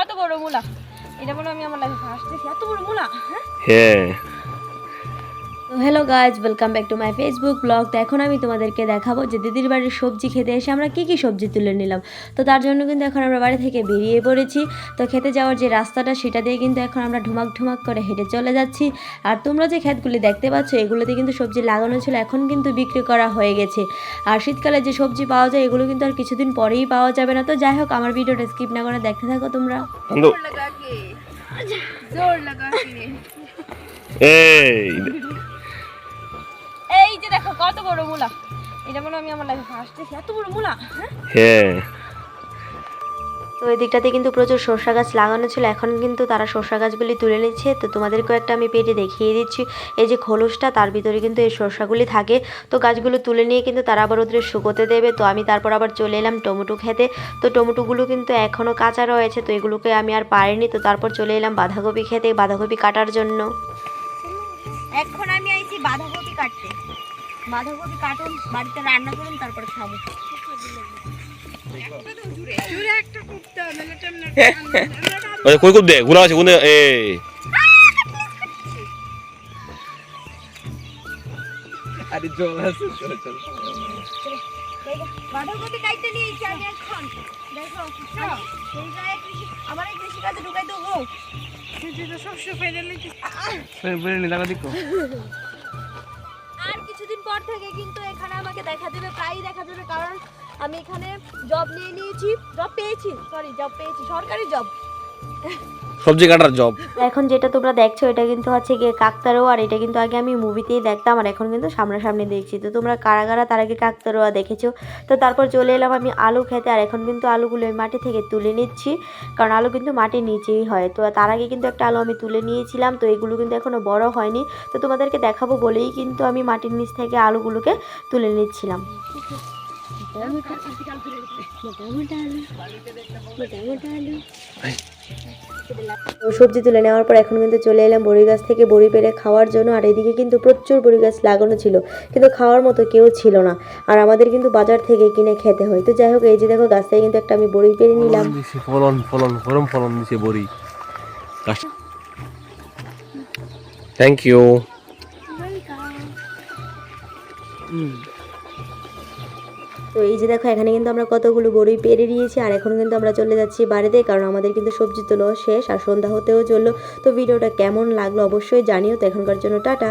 কত বড় মূলা, এটা বলো আমি আমার লাইফে ফার্স্ট দেখি এত বড় মূলা। হ্যাঁ। তো hello guys, welcome back to my Facebook blog. তো এখন আমি তোমাদেরকে দেখাবো যে দিদির বাড়ির সবজি খেতে এসে আমরা কী কী সবজি তুলে নিলাম। তো তার জন্য কিন্তু এখন আমরা বাড়ি থেকে বেরিয়ে পড়েছি। তো খেতে যাওয়ার যে রাস্তাটা সেটা দিয়ে কিন্তু এখন আমরা ঢুমাক ঢুমাক করে হেঁটে চলে যাচ্ছি। আর তোমরা যে ক্ষেতগুলি দেখতে পাচ্ছ এগুলোতে কিন্তু সবজি লাগানো ছিল, এখন কিন্তু বিক্রি করা হয়ে গেছে। আর শীতকালে যে সবজি পাওয়া যায় এগুলো কিন্তু আর কিছুদিন পরেই পাওয়া যাবে না। তো যাই হোক, আমার ভিডিওটা স্কিপ না করে দেখতে থাকো তোমরা। এই যে দেখো কত বড় মূলা, এটা বলো আমি আমার লাইফে ফার্স্ট দেখি এত বড় মূলা। হ্যাঁ। তো এই দিকটাতে কিন্তু প্রচুর সরষা গাছ লাগানো ছিল, এখন কিন্তু তারা সরষা গাছগুলি তুলে নিচ্ছে। তো তোমাদেরকেও একটা আমি পেটে দেখিয়ে দিচ্ছি, এই যে খোলসটা তার ভিতরে কিন্তু এই সরষাগুলি থাকে। তো গাছগুলো তুলে নিয়ে কিন্তু তারা আবার ওদের শুকোতে দেবে। তো আমি তারপর আবার চলে এলাম টমেটো খেতে। তো টমেটোগুলো কিন্তু এখনও কাঁচা রয়েছে, তো এগুলোকে আমি আর পারিনি। তো তারপর চলে এলাম বাঁধাকপি খেতে, বাঁধাকপি কাটার জন্য। এখন আমি আইছি বাঁধাকপি কাটতে। বাঁধাকপি কাটুন, বাড়িতে রান্না করুন, তারপরে খাবো। ওই কই কই দে গুলা আছে কোন এ আরে জল আছে, চলো চলো। বাঁধাকপি কাটতে নিয়েছি আমি এখন। দেখো এই জায়গায় আমার এই কৃষি কাজে ঢুকাই দেবো। বেরে নি লাগা দেখো। আর কিছুদিন পর থেকে কিন্তু এখানে আমাকে দেখা দেবে, প্রায়ই দেখা দেবে, কারণ আমি এখানে জব নিয়ে নিয়েছি, জব পেয়েছি, সরকারি জব। সবজি কাটার জব। এখন যেটা তোমরা দেখছো এটা কিন্তু হচ্ছে গিয়ে কাকতারোয়া, আর এটা কিন্তু আগে আমি মুভিতেই দেখতাম আর এখন কিন্তু সামনাসামনি দেখছি। তো তোমরা কারা কারা তার আগে কাকতারোয়া দেখেছো। তো তারপর চলে এলাম আমি আলু খেতে, আর এখন কিন্তু আলুগুলো আমি মাটি থেকে তুলে নিচ্ছি, কারণ আলু কিন্তু মাটির নিচেই হয়। তো তার আগে কিন্তু একটা আলু আমি তুলে নিয়েছিলাম, তো এগুলো কিন্তু এখনও বড় হয়নি। তো তোমাদেরকে দেখাবো বলেই কিন্তু আমি মাটির নিচ থেকে আলুগুলোকে তুলে নিচ্ছিলাম। তো সবজি তুলে নেওয়ার পর এখন কিন্তু চলে এলাম বড়ি গাছ থেকে বড়ি পেড়ে খাওয়ার জন্য। আর এদিকে কিন্তু প্রচুর বড়ি গাছ লাগানো ছিল, কিন্তু খাওয়ার মতো কেউ ছিল না, আর আমাদের কিন্তু বাজার থেকে কিনে খেতে হয়। তো যাই হোক, এই যে দেখো গাছ থেকে কিন্তু একটা আমি বড়ি পেড়ে নিলাম। ফলন ফলন গরম ফলন দিছে বড়ি। Thank you. তো এই যে দেখো এখানে কিন্তু আমরা কতগুলো বড়ি পেরে নিয়েছি, আর এখন কিন্তু আমরা চলে যাচ্ছি বাড়িতে, কারণ আমাদের কিন্তু সবজি তোলা শেষ আর সন্ধ্যা হতেও চললো। তো ভিডিওটা কেমন লাগলো অবশ্যই জানিও। তো এখনকার জন্য টাটা।